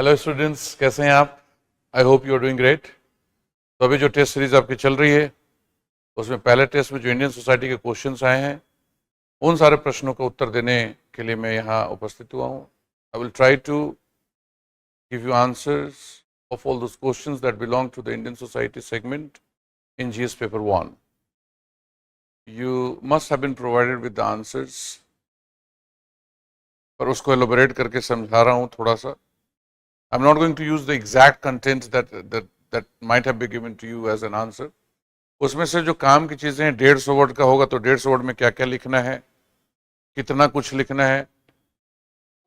Hello students, कैसे हैं आप? I hope you are doing great. तो अभी जो टेस्ट सीरीज आपकी चल रही है उसमें पहले टेस्ट में जो इंडियन सोसाइटी के क्वेश्चंस आए हैं उन सारे प्रश्नों का उत्तर देने के लिए मैं यहाँ उपस्थित हुआ हूँ। I will try to give you answers of all those questions that belong to the Indian society segment in GS paper 1. You must have been provided with the answers, पर उसको एलोबरेट करके समझा रहा हूँ थोड़ा सा. I'm not going to use the exact content that might have been given to you as an answer. उसमें से जो काम की चीजें हैं 150 वर्ड का होगा तो 150 वर्ड में क्या क्या लिखना है, कितना कुछ लिखना है,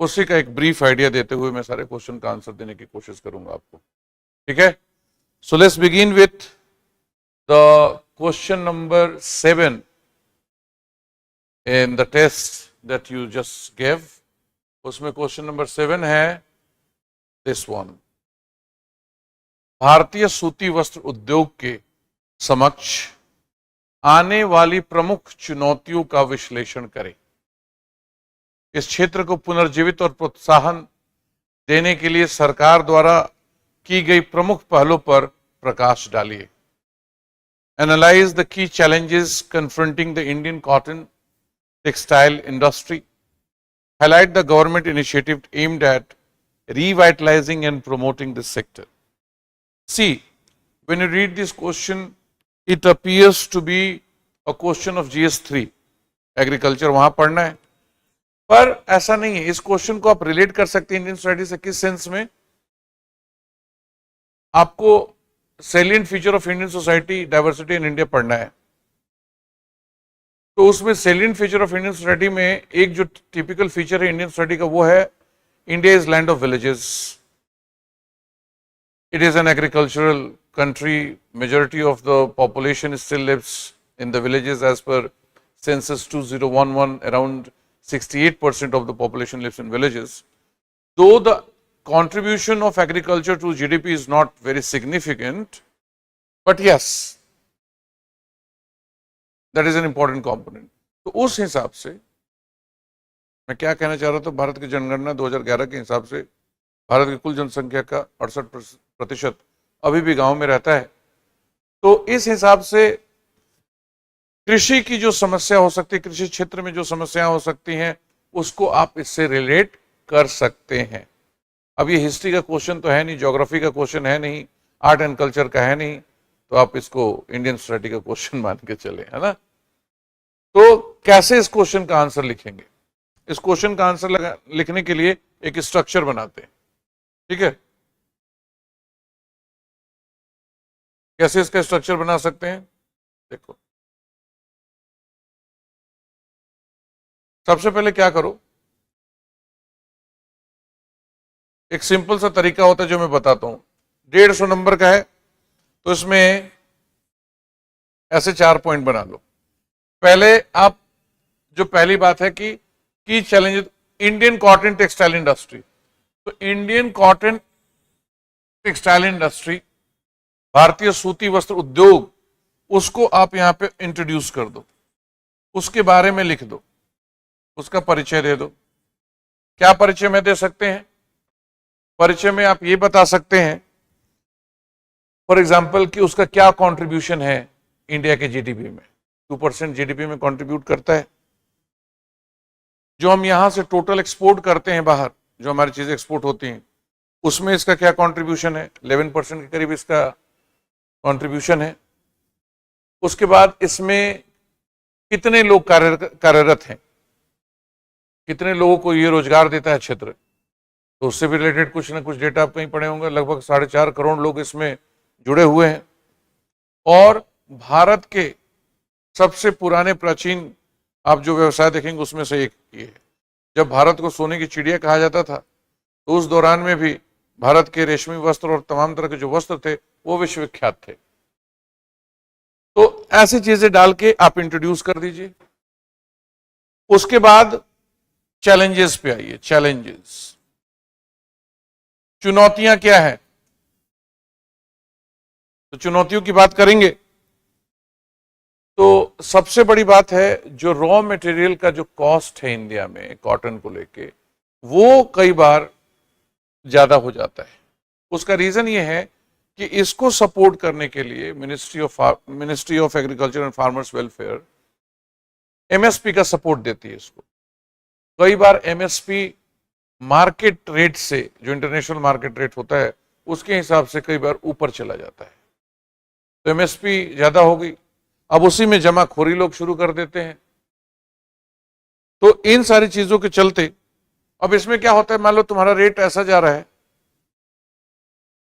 उसी का एक ब्रीफ आइडिया देते हुए मैं सारे क्वेश्चन का आंसर देने की कोशिश करूंगा आपको. ठीक है? So let's begin with the question number 7 in the test that you just gave. उसमें क्वेश्चन नंबर 7 है दिस वन. भारतीय सूती वस्त्र उद्योग के समक्ष आने वाली प्रमुख चुनौतियों का विश्लेषण करें. इस क्षेत्र को पुनर्जीवित और प्रोत्साहन देने के लिए सरकार द्वारा की गई प्रमुख पहलों पर प्रकाश डालिए. Analyse the key challenges confronting the Indian cotton textile industry. Highlight the government initiative aimed at revitalizing and promoting this sector. See, when you read this question, it appears to be a question of GS3. Agriculture वहां पढ़ना है, पर ऐसा नहीं है. इस question को आप रिलेट कर सकते हैं इंडियन सोसाइटी से. किस सेंस में? आपको salient feature of Indian society, diversity in India पढ़ना है. तो उसमें salient feature of Indian society में एक जो टिपिकल फीचर है इंडियन सोसाइटी का वो है India is land of villages. It is an agricultural country. Majority of the population still lives in the villages. As per census 2011, around 68% of the population lives in villages. Though the contribution of agriculture to GDP is not very significant, but yes, that is an important component. तो उस हिसाब से मैं क्या कहना चाह रहा था, भारत की जनगणना 2011 के हिसाब से भारत की कुल जनसंख्या का 68% अभी भी गांव में रहता है. तो इस हिसाब से कृषि की जो समस्या हो सकती है, कृषि क्षेत्र में जो समस्याएं हो सकती हैं, उसको आप इससे रिलेट कर सकते हैं. अब ये हिस्ट्री का क्वेश्चन तो है नहीं, ज्योग्राफी का क्वेश्चन है नहीं, आर्ट एंड कल्चर का है नहीं, तो आप इसको इंडियन सोसाइटी का क्वेश्चन मान के चले, है ना. तो कैसे इस क्वेश्चन का आंसर लिखेंगे? इस क्वेश्चन का आंसर लिखने के लिए एक स्ट्रक्चर बनाते हैं. ठीक है? कैसे इसका स्ट्रक्चर बना सकते हैं? देखो, सबसे पहले क्या करो, एक सिंपल सा तरीका होता है जो मैं बताता हूं. 150 नंबर का है तो इसमें ऐसे 4 पॉइंट बना लो. पहले आप, जो पहली बात है कि की challenge Indian cotton textile industry. तो इंडियन कॉटन टेक्सटाइल इंडस्ट्री, भारतीय सूती वस्त्र उद्योग, उसको आप यहां पे इंट्रोड्यूस कर दो, उसके बारे में लिख दो, उसका परिचय दे दो. क्या परिचय में दे सकते हैं? परिचय में आप ये बता सकते हैं फॉर एग्जाम्पल कि उसका क्या कंट्रीब्यूशन है इंडिया के जीडीपी में. 2% जीडीपी में कंट्रीब्यूट करता है. जो हम यहां से टोटल एक्सपोर्ट करते हैं बाहर, जो हमारी चीजें एक्सपोर्ट होती हैं, उसमें इसका क्या कंट्रीब्यूशन है? 11% के करीब इसका कंट्रीब्यूशन है. उसके बाद इसमें कितने लोग कार्यरत हैं, कितने लोगों को ये रोजगार देता है क्षेत्र, तो उससे भी रिलेटेड कुछ ना कुछ डेटा आप कहीं पढ़े होंगे. लगभग 4.5 करोड़ लोग इसमें जुड़े हुए हैं. और भारत के सबसे पुराने प्राचीन आप जो व्यवसाय देखेंगे उसमें से एक ये है. जब भारत को सोने की चिड़िया कहा जाता था तो उस दौरान में भी भारत के रेशमी वस्त्र और तमाम तरह के जो वस्त्र थे वो विश्वविख्यात थे. तो ऐसी चीजें डाल के आप इंट्रोड्यूस कर दीजिए. उसके बाद चैलेंजेस पे आइए. चैलेंजेस, चुनौतियां क्या है? तो चुनौतियों की बात करेंगे तो सबसे बड़ी बात है जो रॉ मटेरियल का जो कॉस्ट है इंडिया में कॉटन को लेके, वो कई बार ज्यादा हो जाता है। उसका रीजन ये है कि इसको सपोर्ट करने के लिए ministry of agriculture and farmers welfare MSP का सपोर्ट देती है इसको। कई बार एमएसपी मार्केट रेट से, जो इंटरनेशनल मार्केट रेट होता है उसके हिसाब से कई बार ऊपर चला जाता है, तो एमएसपी ज्यादा हो गई, अब उसी में जमाखोरी लोग शुरू कर देते हैं। तो इन सारी चीजों के चलते अब इसमें क्या होता है, मान लो तुम्हारा रेट ऐसा जा रहा है,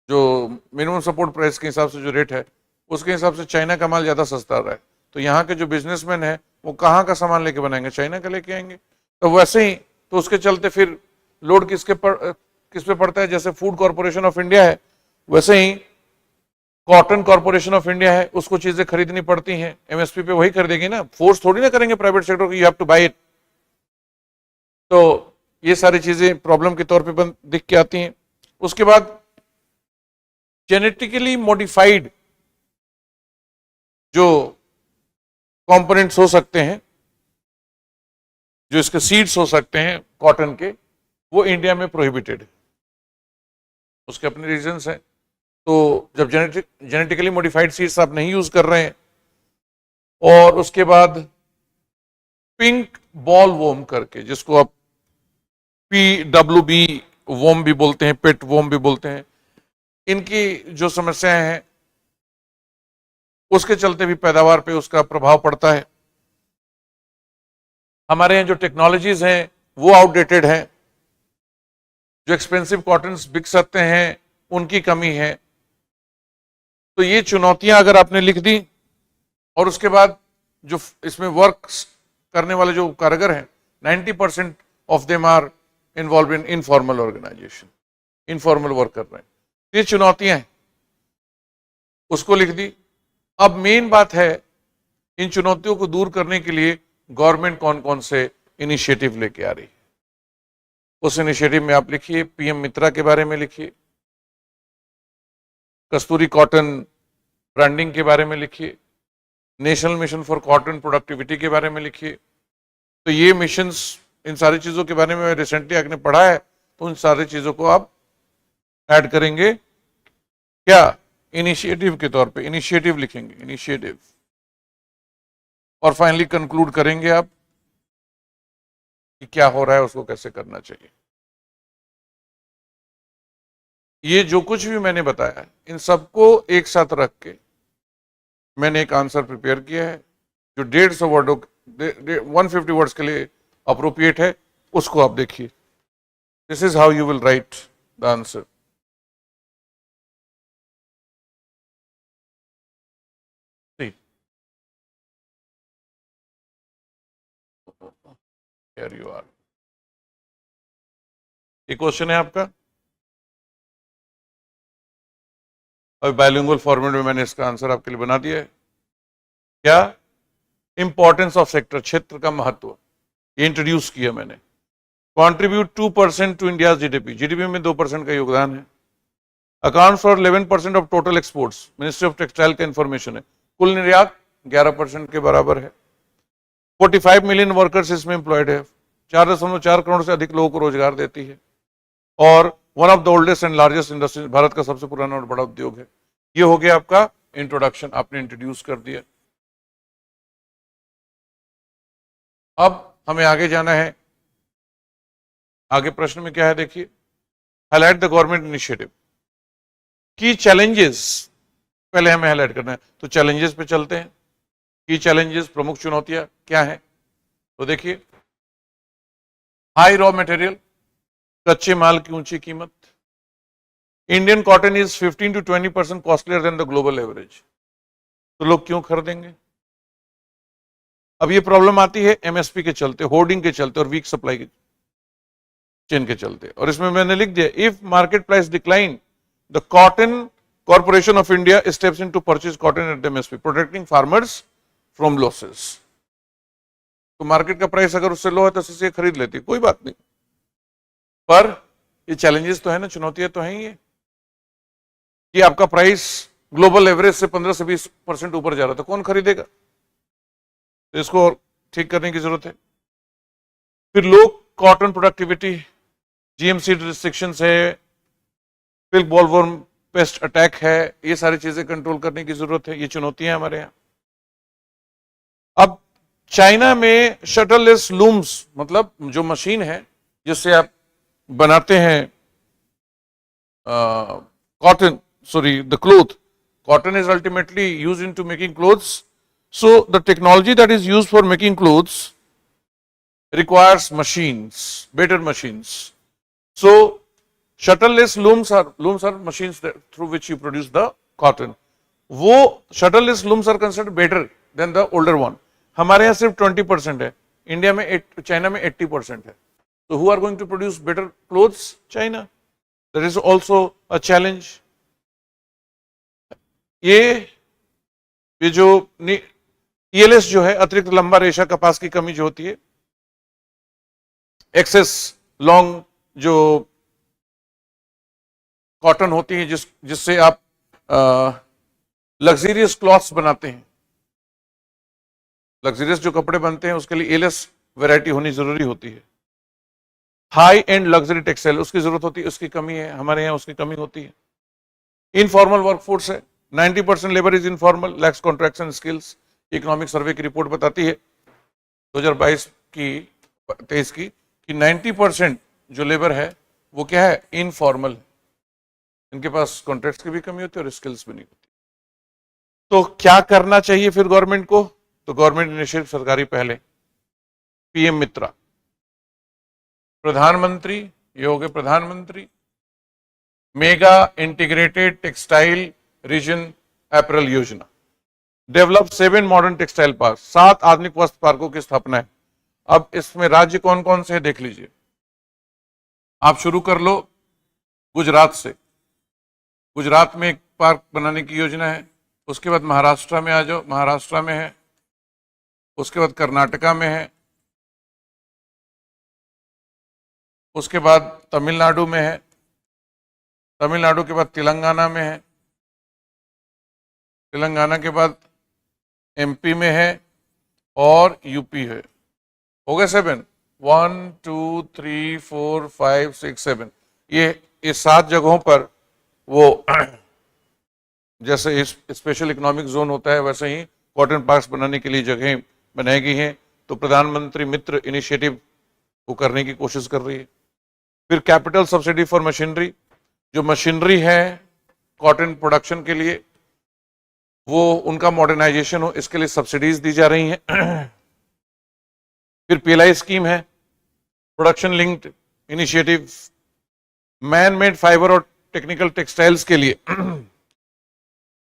जो मिनिमम सपोर्ट प्राइस के हिसाब से जो रेट है उसके हिसाब से चाइना का माल ज्यादा सस्ता रहा है, तो यहाँ के जो बिजनेसमैन है वो कहाँ का सामान लेके बनाएंगे, चाइना का लेके आएंगे। तो वैसे ही तो उसके चलते फिर लोड किस पे पड़ता है, जैसे फूड कॉर्पोरेशन ऑफ इंडिया है वैसे ही कॉटन कॉर्पोरेशन ऑफ इंडिया है, उसको चीजें खरीदनी पड़ती हैं, एमएसपी पे वही खरीदेगी ना, फोर्स थोड़ी ना करेंगे प्राइवेट सेक्टर को, you have to buy it. तो ये सारी चीजें प्रॉब्लम के तौर पे दिख के आती हैं। उसके बाद जेनेटिकली मॉडिफाइड जो कंपोनेंट्स हो सकते हैं, जो इसके सीड्स हो सकते हैं कॉटन के, वो इंडिया में प्रोहिबिटेड है, उसके अपने रीजंस हैं। तो जब जेनेटिकली मॉडिफाइड सीड्स आप नहीं यूज कर रहे हैं, और उसके बाद पिंक बॉल वोम करके, जिसको आप PWB वोम भी बोलते हैं, पेट वोम भी बोलते हैं, इनकी जो समस्याएं हैं उसके चलते भी पैदावार पे उसका प्रभाव पड़ता है। हमारे यहाँ जो टेक्नोलॉजीज हैं वो आउटडेटेड हैं, जो एक्सपेंसिव कॉटन्स बिक सकते हैं उनकी कमी है। तो ये चुनौतियां अगर आपने लिख दी, और उसके बाद जो इसमें वर्क करने वाले जो कारीगर हैं 90% of them are involve in informal organization, informal work कर रहे हैं, ये चुनौतियां हैं, उसको लिख दी। अब मेन बात है इन चुनौतियों को दूर करने के लिए गवर्नमेंट कौन कौन से इनिशिएटिव लेके आ रही है। उस इनिशिएटिव में आप लिखिए, पीएम मित्रा के बारे में लिखिए, कस्तूरी कॉटन ब्रांडिंग के बारे में लिखिए, national mission for cotton productivity के बारे में लिखिए। तो ये मिशंस, इन सारी चीजों के बारे में रिसेंटली आपने पढ़ा है, तो उन सारी चीजों को आप ऐड करेंगे क्या, इनिशिएटिव के तौर पे इनिशिएटिव लिखेंगे, इनिशिएटिव। और फाइनली कंक्लूड करेंगे आप कि क्या हो रहा है, उसको कैसे करना चाहिए। ये जो कुछ भी मैंने बताया है इन सबको एक साथ रख के मैंने एक आंसर प्रिपेयर किया है, जो 150 वर्डों 150 वर्ड्स के लिए अप्रोप्रिएट है, उसको आप देखिए। This is how you will write the answer. Here you are. एक क्वेश्चन है आपका, अभी बाइलिंगुअल फॉर्मेट में मैंने इसका आंसर आपके लिए बना दिया है। क्या, इंपॉर्टेंस ऑफ सेक्टर, क्षेत्र का महत्व, ये इंट्रोड्यूस किया मैंने। Contribute 2% to India GDP, GDP में 2% का योगदान है। Account for 11% of total exports, ministry of textile का इंफॉर्मेशन है। कुल निर्यात 11% के बराबर है। 45 मिलियन वर्कर्स इसमें एम्प्लॉयड है, 4.4 करोड़ से अधिक लोगों को रोजगार देती है, और one of the oldest and largest industry, Bharat का सबसे पुराना और बड़ा उद्योग है। ये हो गया आपका इंट्रोडक्शन, आपने इंट्रोड्यूस कर दिया। अब हमें आगे जाना है। आगे प्रश्न में क्या है देखिए, हाईलाइट द गवर्नमेंट इनिशिएटिव, की चैलेंजेस पहले हमें हाईलाइट करना है, तो चैलेंजेस पे चलते हैं। की चैलेंजेस, प्रमुख चुनौतियां क्या है, तो देखिए, हाई रॉ मटेरियल, कच्चे माल की ऊंची कीमत। Indian cotton is 15 to 20% costlier then the global average, तो लोग क्यों खरीदेंगे। अब ये प्रॉब्लम आती है एमएसपी के चलते, होर्डिंग के चलते और वीक सप्लाई चेन के चलते। और इसमें मैंने लिख दिया, if market price decline the cotton corporation of India steps in to purchase cotton at MSP, protecting farmers from losses. तो मार्केट का प्राइस अगर उससे लो है तो उससे खरीद लेती, कोई बात नहीं, पर ये चैलेंजेस तो है ना, चुनौतियां तो हैं ये, कि आपका प्राइस ग्लोबल एवरेज से 15 से 20% ऊपर जा रहा था, कौन खरीदेगा। तो इसको ठीक करने की जरूरत है। फिर लो कॉटन प्रोडक्टिविटी, जीएमसी रिस्ट्रिक्शंस है, पिल्क बॉलवर्म पेस्ट अटैक है, ये सारी चीजें कंट्रोल करने की जरूरत है, ये चुनौतियां हमारे यहाँ। अब चाइना में शटरलेस लूम्स, मतलब जो मशीन है जिससे आप बनाते हैं cotton, sorry the cloth, cotton is ultimately used into making clothes, so the technology that is used for making clothes requires machines, better machines. So shuttleless looms are machines through which you produce the cotton. वो shuttleless looms are considered better than the older one. हमारे यहाँ सिर्फ 20% है, India में China में 80% है. So who are going to produce better clothes? China. That is also a challenge. ये जो ELS जो है, अतिरिक्त लंबा रेशा कपास की कमी जो होती है, एक्सेस लॉन्ग जो कॉटन होती है जिससे आप लग्जरियस क्लॉथ्स बनाते हैं, लग्जरियस जो कपड़े बनते हैं उसके लिए ELS वैरायटी होनी जरूरी होती है। हाई एंड लग्जरी टेक्सटाइल उसकी जरूरत होती है, उसकी कमी है, हमारे यहाँ उसकी कमी होती है। इनफॉर्मल वर्कफोर्स है, 90% labour is informal, lakhs contraction skills. Economic survey की रिपोर्ट बताती है 2022 की 23 की कि 90% जो लेबर है वो क्या है, इनफॉर्मल है, इनके पास कॉन्ट्रैक्ट्स की भी कमी होती है और स्किल्स भी नहीं होती। तो क्या करना चाहिए फिर गवर्नमेंट को? तो गवर्नमेंट इनिशिएटिव, सरकारी पहले, PM मित्रा, प्रधानमंत्री, ये हो गए प्रधानमंत्री mega integrated textile reason apparel योजना, डेवलप 7 मॉडर्न टेक्सटाइल पार्क, 7 आधुनिक वस्त्र पार्कों की स्थापना है। अब इसमें राज्य कौन कौन से है देख लीजिए, आप शुरू कर लो गुजरात से, गुजरात में एक पार्क बनाने की योजना है, उसके बाद महाराष्ट्र में आ जाओ, महाराष्ट्र में है, उसके बाद कर्नाटका में है, उसके बाद तमिलनाडु में है, तमिलनाडु के बाद तेलंगाना में है, तेलंगाना के बाद MP में है और UP है। हो गए 7, 1 2 3 4 5 6 7, ये 7 जगहों पर वो जैसे स्पेशल इकोनॉमिक जोन होता है वैसे ही कॉटन पार्क्स बनाने के लिए जगहें बनाई गई हैं। तो प्रधानमंत्री मित्र इनिशिएटिव को करने की कोशिश कर रही है। फिर कैपिटल सब्सिडी फॉर मशीनरी, जो मशीनरी है कॉटन प्रोडक्शन के लिए वो उनका मॉडर्नाइजेशन हो, इसके लिए सब्सिडीज दी जा रही हैं। फिर PLI स्कीम है, production linked initiative, man made fibre और टेक्निकल टेक्सटाइल्स के लिए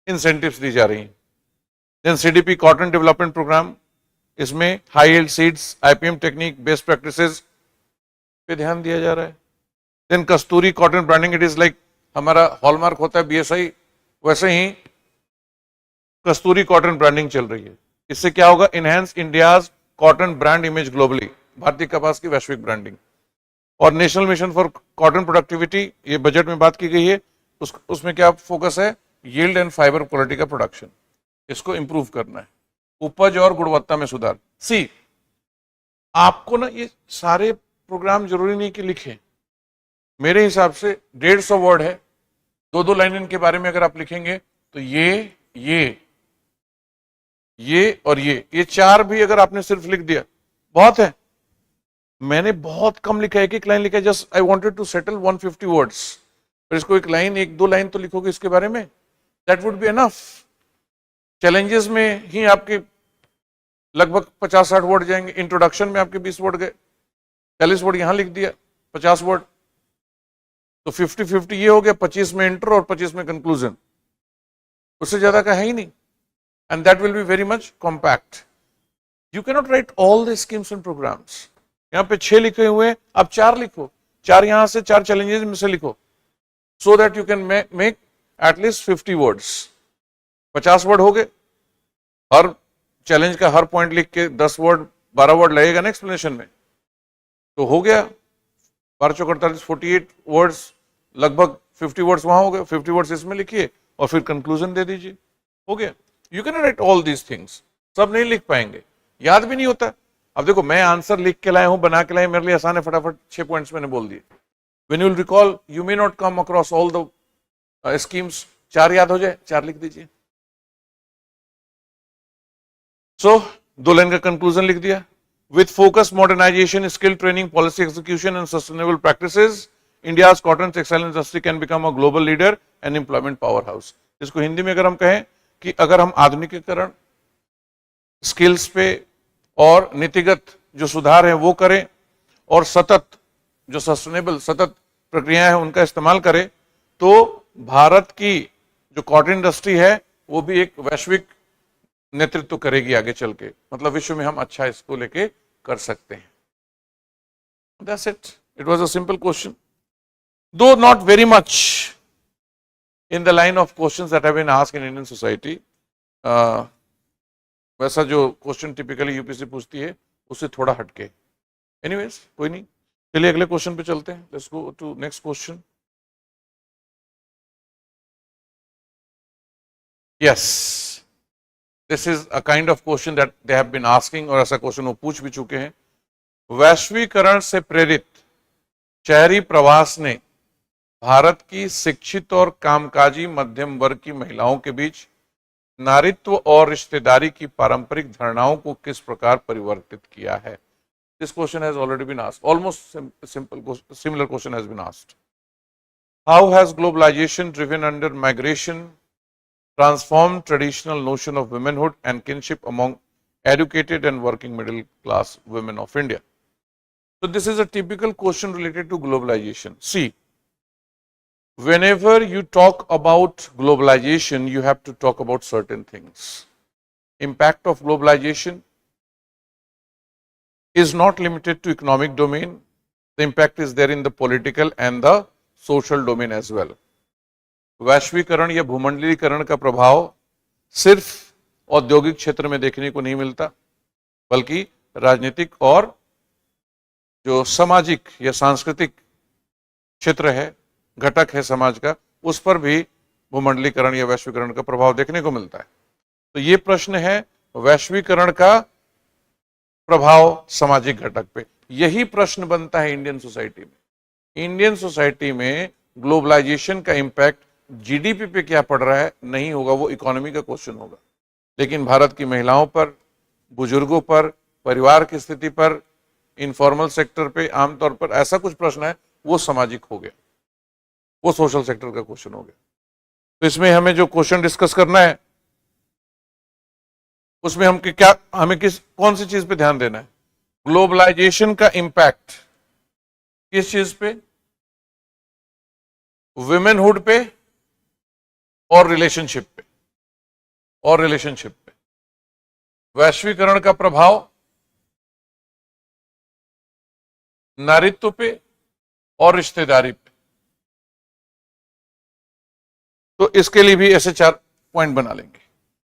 इंसेंटिव्स दी जा रही हैं। Then CDP cotton development programme, इसमें high yield seeds, IPM technique, best practices पे ध्यान दिया जा रहा है। Then Kasturi cotton branding, it is like हमारा हॉलमार्क होता है BSI, वैसे ही कस्तूरी कॉटन ब्रांडिंग चल रही है। इससे क्या होगा, enhance India's cotton brand image globally, भारतीय कपास की वैश्विक ब्रांडिंग। और national mission for cotton productivity, ये बजट में बात की गई है, उसमें क्या फोकस है, यील्ड एंड फाइबर क्वालिटी का प्रोडक्शन, इसको इंप्रूव करना है, उपज और गुणवत्ता में सुधार। सी, आपको ना ये सारे प्रोग्राम जरूरी नहीं कि लिखें, मेरे हिसाब से 150 वर्ड है, 2-2 लाइन इनके बारे में अगर आप लिखेंगे तो ये और ये 4 भी अगर आपने सिर्फ लिख दिया बहुत है। मैंने बहुत कम लिखा है, एक लाइन लिखा है, just I wanted to settle 150 words, पर इसको एक लाइन 1-2 लाइन तो लिखोगे इसके बारे में, that would be enough. Challenges में ही आपके लगभग 50-60 वर्ड जाएंगे, इंट्रोडक्शन में आपके 20 वर्ड गए, 40 वर्ड यहां लिख दिया, 50 वर्ड, तो 50-50 ये हो गया, 25 में इंट्रो और 25 में कंक्लूजन, उससे ज्यादा का है ही नहीं। And that will be very much compact. You can not write all the schemes and programs. यहाँ पे 6 लिखे हुए हैं, अब 4 लिखो, 4 यहां से 4 चैलेंजेस में से लिखो, so that you can make at least 50 words. 50 word हो गए, हर चैलेंज का हर पॉइंट लिख के 10 वर्ड 12 वर्ड लगेगा ना एक्सप्लेनेशन में, तो हो गया 12-48 48 वर्ड्स, लगभग 50 वर्ड्स वहां हो गए, 50 वर्ड्स इसमें लिखिए और फिर कंक्लूजन दे दीजिए, हो गया। You can write all these things, सब नहीं लिख पाएंगे, याद भी नहीं होता। अब देखो, मैं आंसर लिख के लाया हूं, बना के लाया, मेरे लिए आसान है, फटाफट 6 पॉइंट्स मैंने बोल दिए। When you will recall, you may not come across all the schemes 4 याद हो जाए, 4 लिख दीजिए। सो 2 लाइन का कंक्लूजन लिख दिया। With focus modernization, skill training, policy execution and sustainable practices, India's cotton textile industry can become a global leader and employment power house. इसको हिंदी में अगर हम कहें कि अगर हम आधुनिकीकरण, स्किल्स पे और नीतिगत जो सुधार है वो करें और सतत जो सस्टेनेबल सतत प्रक्रियाएं हैं उनका इस्तेमाल करें, तो भारत की जो कॉटन इंडस्ट्री है वो भी एक वैश्विक नेतृत्व करेगी आगे चल के। मतलब विश्व में हम अच्छा इसको लेके कर सकते हैं। That's it. It was a simple question, though not very much in the line of questions that have been asked in Indian society. वैसा जो क्वेश्चन टिपिकली यूपीएससी पूछती है उससे थोड़ा हटके। एनीवेज कोई नहीं, चलिए अगले क्वेश्चन पे चलते हैं। Let's go to next question. Yes, this is a kind of question that they have been asking, और ऐसा क्वेश्चन वो पूछ भी चुके हैं। वैश्वीकरण से प्रेरित शहरी प्रवास ने भारत की शिक्षित और कामकाजी मध्यम वर्ग की महिलाओं के बीच नारीत्व और रिश्तेदारी की पारंपरिक धारणाओं को किस प्रकार परिवर्तित किया है? This question has already been asked. Almost similar question has been asked. How has globalization driven under migration transformed traditional notion of womanhood and kinship among educated and working middle class women of India? So this is a typical question related to globalization. See, whenever you talk about globalization, you have to talk about certain things. Impact of globalization is not limited to economic domain. The impact is there in the political and the social domain as well. वैश्वीकरण या भूमंडलीकरण का प्रभाव सिर्फ औद्योगिक क्षेत्र में देखने को नहीं मिलता, बल्कि राजनीतिक और जो सामाजिक या सांस्कृतिक क्षेत्र है, घटक है समाज का, उस पर भी भूमंडलीकरण या वैश्वीकरण का प्रभाव देखने को मिलता है। तो ये प्रश्न है वैश्वीकरण का प्रभाव सामाजिक घटक पे। यही प्रश्न बनता है इंडियन सोसाइटी में। इंडियन सोसाइटी में ग्लोबलाइजेशन का इंपैक्ट जीडीपी पे क्या पड़ रहा है नहीं होगा, वो इकोनॉमी का क्वेश्चन होगा। लेकिन भारत की महिलाओं पर, बुजुर्गों पर, परिवार की स्थिति पर, इनफॉर्मल सेक्टर पे आमतौर पर ऐसा कुछ प्रश्न है, वो सामाजिक हो गया, वो सोशल सेक्टर का क्वेश्चन हो गया। तो इसमें हमें जो क्वेश्चन डिस्कस करना है उसमें हमें कौन सी चीज पे ध्यान देना है? ग्लोबलाइजेशन का इंपैक्ट किस चीज पे? वुमेनहुड पे और रिलेशनशिप पे, वैश्वीकरण का प्रभाव नारीत्व पे और रिश्तेदारी पे। तो इसके लिए भी ऐसे 4 पॉइंट बना लेंगे।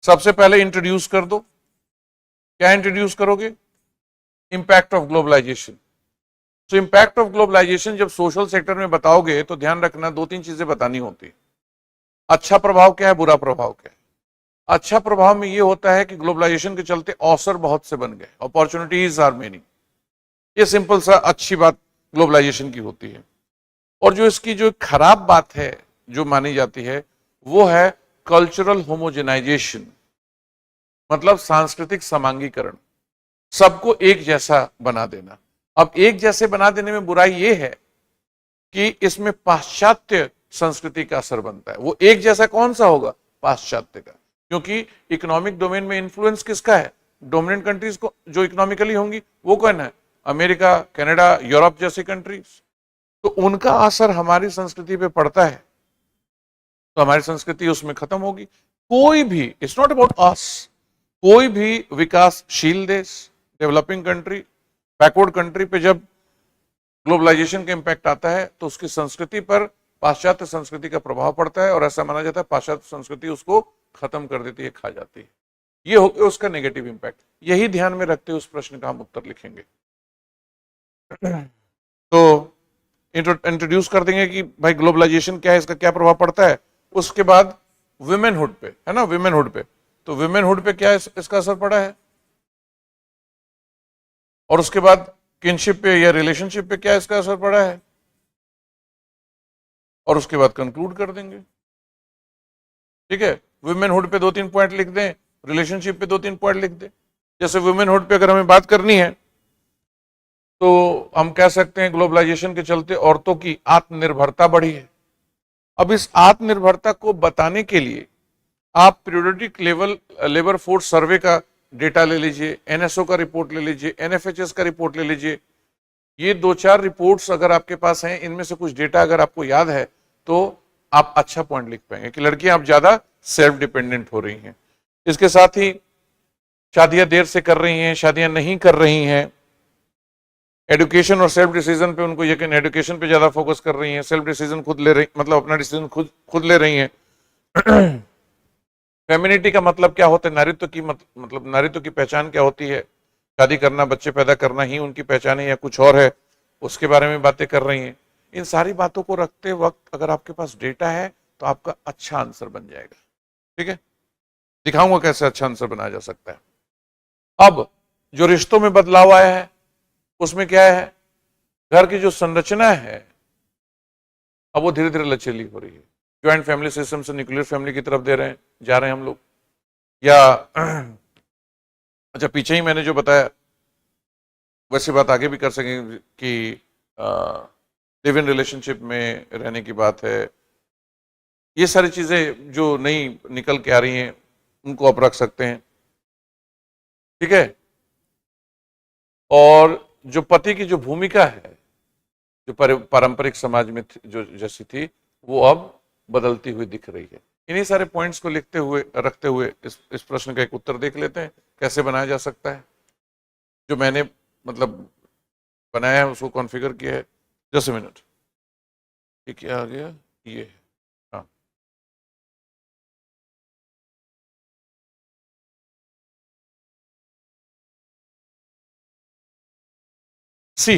सबसे पहले इंट्रोड्यूस कर दो। क्या इंट्रोड्यूस करोगे? Impact of globalization. तो इंपैक्ट ऑफ ग्लोबलाइजेशन जब सोशल सेक्टर में बताओगे तो ध्यान रखना 2-3 चीजें बतानी होती है। अच्छा प्रभाव क्या है, बुरा प्रभाव क्या है? अच्छा प्रभाव में यह होता है कि ग्लोबलाइजेशन के चलते अवसर बहुत से बन गए, अपॉर्चुनिटीज आर मेनी। ये सिंपल सा अच्छी बात ग्लोबलाइजेशन की होती है। और जो इसकी जो खराब बात है जो मानी जाती है वो है कल्चरल होमोजेनाइजेशन, मतलब सांस्कृतिक समांगीकरण, सबको एक जैसा बना देना। अब एक जैसे बना देने में बुराई ये है कि इसमें पाश्चात्य संस्कृति का असर बनता है। वो एक जैसा कौन सा होगा? पाश्चात्य का, क्योंकि इकोनॉमिक डोमेन में इन्फ्लुएंस किसका है? डोमिनेंट कंट्रीज को जो इकोनॉमिकली होंगी वो कौन है? अमेरिका, कनाडा, यूरोप जैसी कंट्रीज। तो उनका असर हमारी संस्कृति पे पड़ता है तो हमारी संस्कृति उसमें खत्म होगी। कोई भी, इट्स नॉट अबाउट अस, कोई भी विकासशील देश, डेवलपिंग कंट्री, बैकवर्ड कंट्री पे जब ग्लोबलाइजेशन का इंपैक्ट आता है तो उसकी संस्कृति पर पाश्चात्य संस्कृति का प्रभाव पड़ता है और ऐसा माना जाता है पाश्चात्य संस्कृति उसको खत्म कर देती है, खा जाती है। ये हो गया उसका नेगेटिव इंपैक्ट। यही ध्यान में रखते हुए उस प्रश्न का हम उत्तर लिखेंगे। तो इंट्रोड्यूस कर देंगे कि भाई ग्लोबलाइजेशन क्या है, इसका क्या प्रभाव पड़ता है। उसके बाद वुमेनहुड पे, है ना, वुमेनहुड पे, तो वुमेनहुड पे क्या इसका असर पड़ा है, और उसके बाद किनशिप पे या रिलेशनशिप पे क्या इसका असर पड़ा है, और उसके बाद कंक्लूड कर देंगे। ठीक है, वुमेनहुड पे 2-3 पॉइंट लिख दें, रिलेशनशिप पे 2-3 पॉइंट लिख दें। जैसे वुमेनहुड पे अगर हमें बात करनी है तो हम कह सकते हैं ग्लोबलाइजेशन के चलते औरतों की आत्मनिर्भरता बढ़ी है। अब इस आत्मनिर्भरता को बताने के लिए आप पीरियोडिक लेबर फोर्स सर्वे का डेटा ले लीजिए, एनएसओ का रिपोर्ट ले लीजिए, एनएफएचएस का रिपोर्ट ले लीजिए। ये 2-4 रिपोर्ट्स अगर आपके पास हैं, इनमें से कुछ डेटा अगर आपको याद है तो आप अच्छा पॉइंट लिख पाएंगे कि लड़कियां अब ज्यादा सेल्फ डिपेंडेंट हो रही हैं। इसके साथ ही शादियां देर से कर रही हैं, शादियां नहीं कर रही हैं, एजुकेशन और सेल्फ डिसीजन पे उनको यकीन, एजुकेशन पे ज्यादा फोकस कर रही हैं, सेल्फ डिसीजन खुद ले रही, मतलब अपना डिसीजन खुद ले रही हैं। फेमिनिटी का मतलब क्या होता है, नारीत्व की मतलब नारीत्व की पहचान क्या होती है, शादी करना, बच्चे पैदा करना ही उनकी पहचान है या कुछ और है, उसके बारे में बातें कर रही हैं। इन सारी बातों को रखते वक्त अगर आपके पास डेटा है तो आपका अच्छा आंसर बन जाएगा। ठीक है, दिखाऊंगा कैसे अच्छा आंसर बनाया जा सकता है। अब जो रिश्तों में बदलाव आया है उसमें क्या है, घर की जो संरचना है अब वो धीरे धीरे लचीली हो रही है। ज्वाइंट फैमिली सिस्टम से न्यूक्लियर फैमिली की तरफ जा रहे हैं हम लोग, या अच्छा पीछे ही मैंने जो बताया वैसी बात आगे भी कर सकेंगे कि लिव इन रिलेशनशिप में रहने की बात है। ये सारी चीजें जो नई निकल के आ रही हैं उनको आप रख सकते हैं। ठीक है, और जो पति की जो भूमिका है जो पारंपरिक समाज में जो जैसी थी वो अब बदलती हुई दिख रही है। इन्हीं सारे पॉइंट्स को रखते हुए इस प्रश्न का एक उत्तर देख लेते हैं कैसे बनाया जा सकता है। जो मैंने मतलब बनाया है उसको कॉन्फ़िगर किया है। जस्ट अ मिनट, ये क्या आ गया, ये हाँ, सी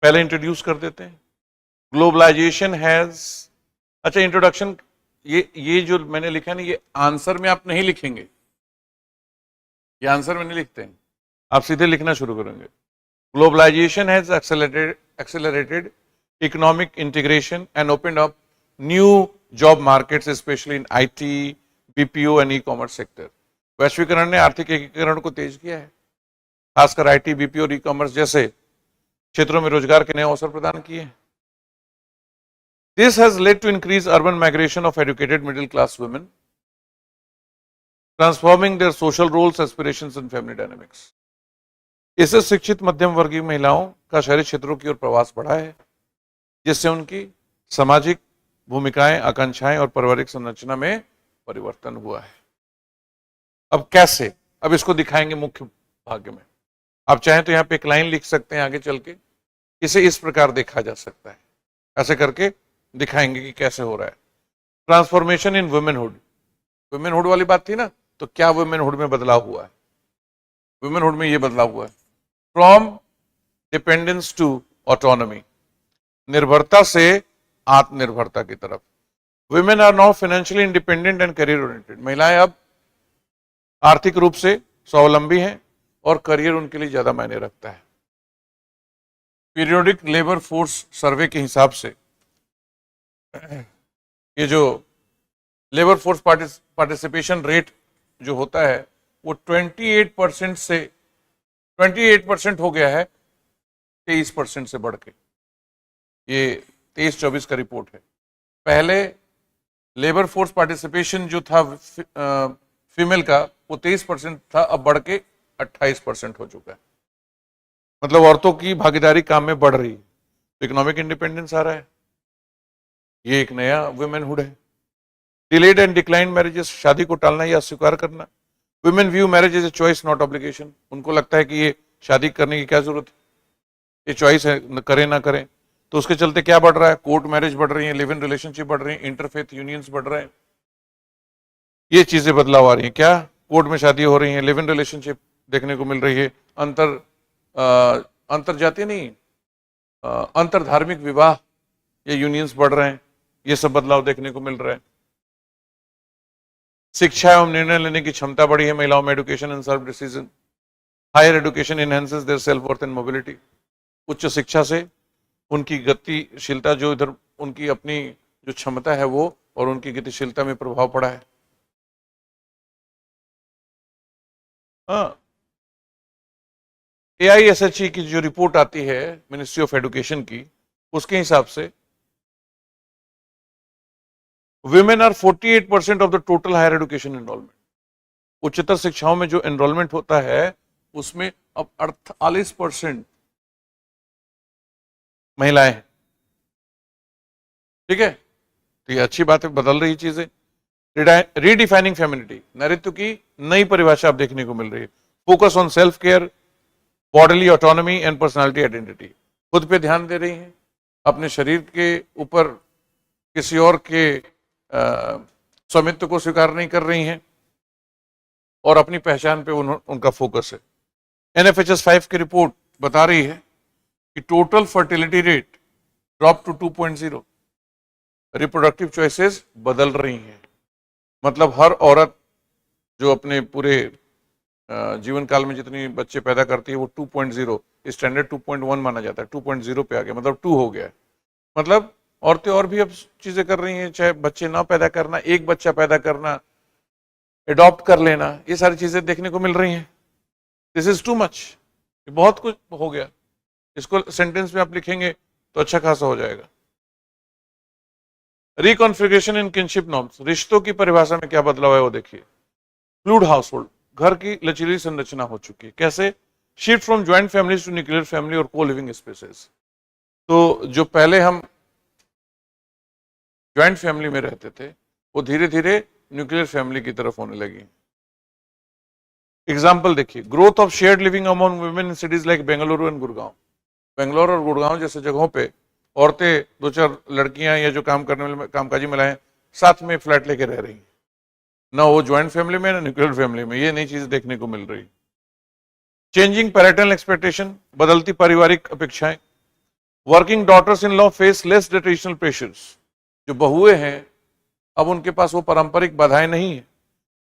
पहले इंट्रोड्यूस कर देते हैं। ग्लोबलाइजेशन हैज, अच्छा इंट्रोडक्शन, ये जो मैंने लिखा है ना ये आंसर में आप नहीं लिखेंगे, ये आंसर में नहीं लिखते हैं, आप सीधे लिखना शुरू करेंगे। Globalization has accelerated economic integration and opened up new job markets especially in IT, BPO and e-commerce sector। वैश्वीकरण ने आर्थिक एकीकरण को तेज किया है, खासकर IT, BPO और ई-कॉमर्स जैसे क्षेत्रों में रोजगार के नए अवसर प्रदान किए हैं। This has led to increased urban migration of educated middle class women, transforming their social roles, aspirations and family dynamics। इससे शिक्षित मध्यम वर्गीय महिलाओं का शहरी क्षेत्रों की ओर प्रवास बढ़ा है, जिससे उनकी सामाजिक भूमिकाएं, आकांक्षाएं और पारिवारिक संरचना में परिवर्तन हुआ है। अब कैसे, अब इसको दिखाएंगे मुख्य भाग में। आप चाहें तो यहाँ पे एक लाइन लिख सकते हैं आगे चल के, इसे इस प्रकार देखा जा सकता है, ऐसे करके दिखाएंगे कि कैसे हो रहा है। ट्रांसफॉर्मेशन इन वुमेनहुड, वुमेनहुड वाली बात थी ना, तो क्या वुमेनहुड में बदलाव हुआ है? वुमेनहुड में ये बदलाव हुआ है, फ्रॉम डिपेंडेंस टू ऑटोनॉमी, निर्भरता से आत्मनिर्भरता की तरफ। Women are now financially independent and career oriented, महिलाएं अब आर्थिक रूप से स्वावलंबी हैं और करियर उनके लिए ज्यादा मायने रखता है। पीरियोडिक लेबर फोर्स सर्वे के हिसाब से ये जो लेबर फोर्स पार्टिसिपेशन रेट जो होता है वो 28% से 28% हो गया है 23% से बढ़ के। ये 23-24 का रिपोर्ट है। पहले लेबर फोर्स पार्टिसिपेशन जो था फीमेल का वो 23% था, अब बढ़ के 28% हो चुका है। मतलब औरतों की भागीदारी काम में बढ़ रही है, तो इकोनॉमिक इंडिपेंडेंस आ रहा है। ये एक नया वुमेनहुड है। डिलेड एंड डिक्लाइन मैरिजेस, शादी को टालना या अस्वीकार करना। Women view marriage is a choice not obligation, उनको लगता है कि ये शादी करने की क्या जरूरत है, ये चॉइस है, करें ना करें। तो उसके चलते क्या बढ़ रहा है, कोर्ट मैरिज बढ़ रही है, लिव इन रिलेशनशिप बढ़ रही है, इंटरफेथ यूनियंस बढ़ रहे हैं, ये चीजें बदलाव आ रही है। क्या कोर्ट में शादी हो रही है, लिव इन रिलेशनशिप देखने को मिल रही है, अंतर जातीय नहीं, अंतर धार्मिक विवाह, ये यूनियंस बढ़ रहे हैं, ये सब बदलाव देखने को मिल रहा है। शिक्षा एवं निर्णय लेने की क्षमता बढ़ी है महिलाओं में, education and self decision. Higher education enhances their self worth and mobility, उच्च शिक्षा से उनकी गतिशीलता, जो इधर उनकी अपनी जो क्षमता है वो और उनकी गतिशीलता में प्रभाव पड़ा है। हाँ, AISHE की जो रिपोर्ट आती है मिनिस्ट्री ऑफ एजुकेशन की, उसके हिसाब से women are 48% of the total higher education enrolment. उच्चतर शिक्षाओं में जो एनरोलमेंट होता है उसमें अब 48% महिलाएं हैं। ठीक है, तो ये अच्छी बात है, बदल रही चीजें। रीडिफाइनिंग फेमिनिटी, नारीत्व की नई परिभाषा अब देखने को मिल रही है। Focus on self care, bodily autonomy and personality identity. खुद पे ध्यान दे रही हैं, अपने शरीर के ऊपर किसी और के स्वामित्व को स्वीकार नहीं कर रही हैं और अपनी पहचान पे उनका फोकस है। NFHS 5 की रिपोर्ट बता रही है कि total fertility rate drop to 2.0। Reproductive choices बदल रही हैं, मतलब हर औरत जो अपने पूरे जीवन काल में जितनी बच्चे पैदा करती है वो 2.0, स्टैंडर्ड 2.1 माना जाता है, 2.0 पे आ गया, मतलब 2 हो गया है। मतलब औरतें और भी अब चीजें कर रही हैं, चाहे बच्चे ना पैदा करना, एक बच्चा पैदा करना, एडॉप्ट कर लेना, ये सारी चीजें देखने को मिल रही हैं। दिस इज टू मच, बहुत कुछ हो गया। इसको सेंटेंस में आप लिखेंगे तो अच्छा खासा हो जाएगा। रिकॉन्फिगरेशन इन किनशिप नॉर्म्स, रिश्तों की परिभाषा में क्या बदलाव है वो देखिए। फ्लूइड हाउसहोल्ड, घर की लचीली संरचना हो चुकी है। कैसे? Shift from joint families to nuclear family और को लिविंग स्पेसेस। तो जो पहले हम ज्वाइंट फैमिली में रहते थे वो धीरे धीरे न्यूक्लियर फैमिली की तरफ होने लगी। एग्जाम्पल देखिए, growth of shared living among women in cities like Bengaluru and Gurgaon. Bangalore और गुड़गांव जैसे जगहों पे औरतें, 2-4 लड़कियां या जो काम करने वाले कामकाजी महिलाएं साथ में फ्लैट लेके रह रही हैं, ना वो ज्वाइंट फैमिली में ना न्यूक्लियर फैमिली में। ये नई चीज देखने को मिल रही। चेंजिंग पैरेंटल एक्सपेक्टेशन, बदलती पारिवारिक अपेक्षाएं। Working daughters in law face less traditional pressures. जो बहुएं हैं अब उनके पास वो पारंपरिक बाधाएं नहीं है।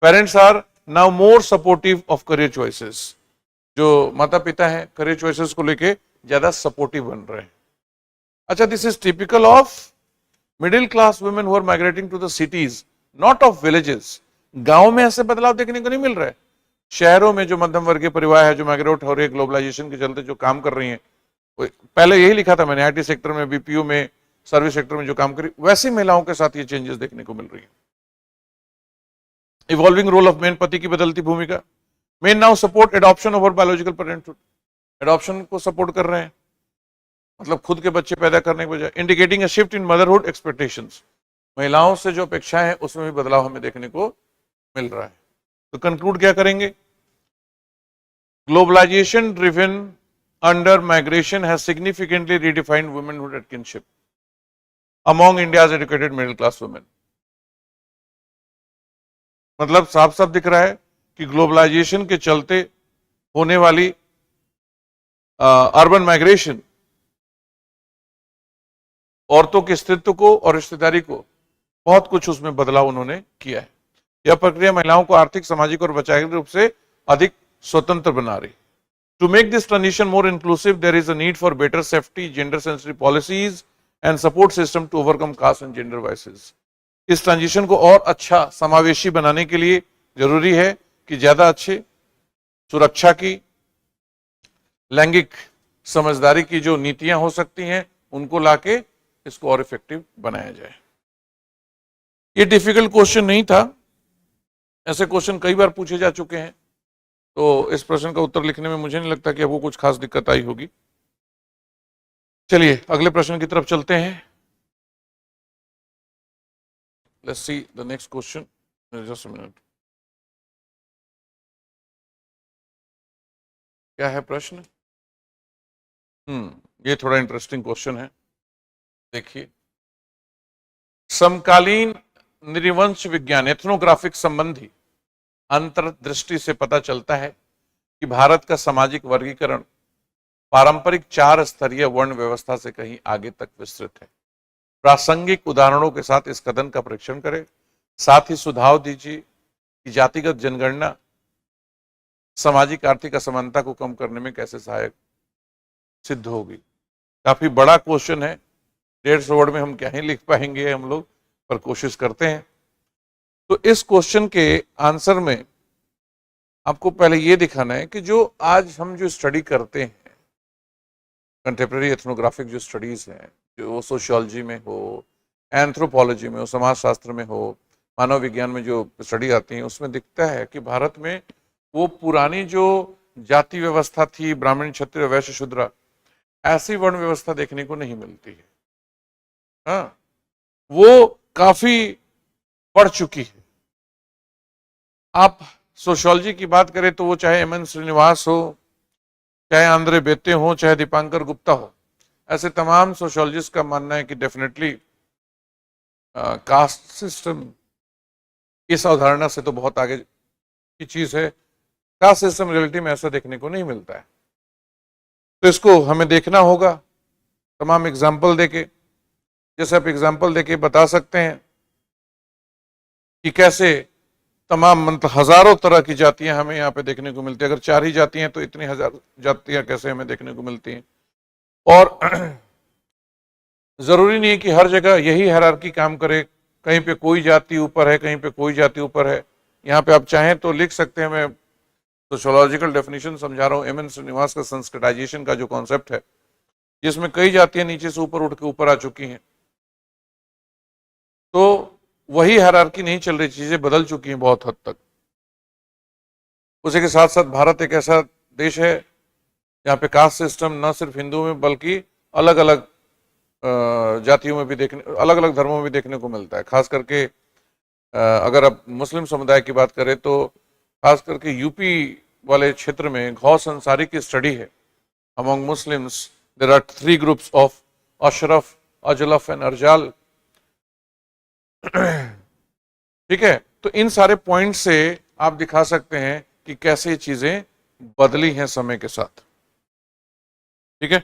Parents are now more supportive of career choices. जो माता पिता हैं करियर चॉइसेस को लेके ज्यादा सपोर्टिव बन रहे हैं। अच्छा, this is typical of middle class women who are migrating to the cities, not of villages. गांव में ऐसे बदलाव देखने को नहीं मिल रहा है। शहरों में जो मध्यम वर्गीय परिवार है, जो माइग्रेट हो रही है ग्लोबलाइजेशन के चलते, जो काम कर रही हैं, पहले यही लिखा था मैंने, IT सेक्टर में, BPO में, सर्विस सेक्टर में जो काम करी, वैसी महिलाओं के साथ ये चेंजेस देखने को मिल रही है। इवॉल्विंग रोल ऑफ मेन, पति की बदलती भूमिका। Main now support adoption over biological parenthood. Adoption को सपोर्ट कर रहे हैं, मतलब खुद के बच्चे पैदा करने के बजाय। Indicating a shift in motherhood expectations. महिलाओं से जो अपेक्षाएं हैं उसमें भी बदलाव हमें देखने को मिल रहा है। तो कंक्लूड क्या करेंगे? Globalization driven under migration has significantly redefined womanhood at kinship among India's educated middle class women। मतलब साफ साफ दिख रहा है कि ग्लोबलाइजेशन के चलते होने वाली अर्बन माइग्रेशन औरतों के अस्तित्व को और रिश्तेदारी को बहुत कुछ उसमें बदलाव उन्होंने किया है। यह प्रक्रिया महिलाओं को आर्थिक, सामाजिक और वैचारिक रूप से अधिक स्वतंत्र बना रही। To make this transition more inclusive there is a need for better safety, gender sensitive policies and support system to overcome caste and gender biases. इस ट्रांजिशन को और अच्छा समावेशी बनाने के लिए जरूरी है कि ज्यादा अच्छे सुरक्षा की, लैंगिक समझदारी की जो नीतियां हो सकती हैं उनको लाके इसको और इफेक्टिव बनाया जाए। ये डिफिकल्ट क्वेश्चन नहीं था, ऐसे क्वेश्चन कई बार पूछे जा चुके हैं, तो इस प्रश्न का उत्तर लिखने में मुझे नहीं लगता कि अब वो कुछ खास दिक्कत आई होगी। चलिए अगले प्रश्न की तरफ चलते हैं। Let's see the next question. Just a minute, क्या है प्रश्न? ये थोड़ा इंटरेस्टिंग क्वेश्चन है। देखिए, समकालीन नृवंश विज्ञान एथनोग्राफिक संबंधी अंतर्दृष्टि से पता चलता है कि भारत का सामाजिक वर्गीकरण पारंपरिक 4 स्तरीय वर्ण व्यवस्था से कहीं आगे तक विस्तृत है। प्रासंगिक उदाहरणों के साथ इस कथन का परीक्षण करें। साथ ही सुझाव दीजिए कि जातिगत जनगणना सामाजिक आर्थिक असमानता को कम करने में कैसे सहायक सिद्ध होगी। काफी बड़ा क्वेश्चन है, 150 वर्ड में हम क्या ही लिख पाएंगे हम लोग, पर कोशिश करते हैं। तो इस क्वेश्चन के आंसर में आपको पहले ये दिखाना है कि जो आज हम जो स्टडी करते हैं, कंटेम्प्रेरी एथनोग्राफिक जो स्टडीज हैं, जो सोशियोलॉजी में हो, एंथ्रोपोलॉजी में हो, समाजशास्त्र में हो, मानव विज्ञान में जो स्टडी आती है, उसमें दिखता है कि भारत में वो पुरानी जो जाति व्यवस्था थी, ब्राह्मण, क्षत्रिय, वैश्य, शूद्र, ऐसी वर्ण व्यवस्था देखने को नहीं मिलती है। हाँ, वो काफी बढ़ चुकी है। आप सोशियोलॉजी की बात करें तो वो चाहे एम.एन. श्रीनिवास हो, चाहे आंद्रे बेत्ते हो, चाहे दीपांकर गुप्ता हो, ऐसे तमाम सोशियोलॉजिस्ट का मानना है कि डेफिनेटली कास्ट सिस्टम इस अवधारणा से तो बहुत आगे की चीज है। कास्ट सिस्टम रियलिटी में ऐसा देखने को नहीं मिलता है। तो इसको हमें देखना होगा तमाम एग्जाम्पल देके। जैसे आप एग्जाम्पल देके बता सकते हैं कि कैसे तमाम मतलब हजारों तरह की जातियां हमें यहाँ पे देखने को मिलती है। अगर 4 ही जातियां तो इतनी हजार जातियां कैसे हमें देखने को मिलती हैं। और जरूरी नहीं है कि हर जगह यही हायरार्की काम करे, कहीं पे कोई जाति ऊपर है, कहीं पे कोई जाति ऊपर है। यहाँ पे आप चाहें तो लिख सकते हैं, मैं सोशियोलॉजिकल डेफिनेशन समझा रहा हूँ, एम.एन. श्रीनिवास का संस्कृताइजेशन का जो कॉन्सेप्ट है, जिसमें कई जातियां नीचे से ऊपर उठ के ऊपर आ चुकी हैं। तो वही हायरार्की नहीं चल रही, चीजें बदल चुकी हैं बहुत हद तक। उसी के साथ साथ भारत एक ऐसा देश है जहाँ पे कास्ट सिस्टम न सिर्फ हिंदुओं में बल्कि अलग अलग जातियों में भी अलग अलग धर्मों में भी देखने को मिलता है। खास करके अगर आप मुस्लिम समुदाय की बात करें तो खास करके यूपी वाले क्षेत्र में गौस अंसारी की स्टडी है। Among Muslims there are 3 groups of Ashraf, Ajlaf and Arzal. ठीक है, तो इन सारे पॉइंट से आप दिखा सकते हैं कि कैसे ये चीजें बदली हैं समय के साथ। ठीक है,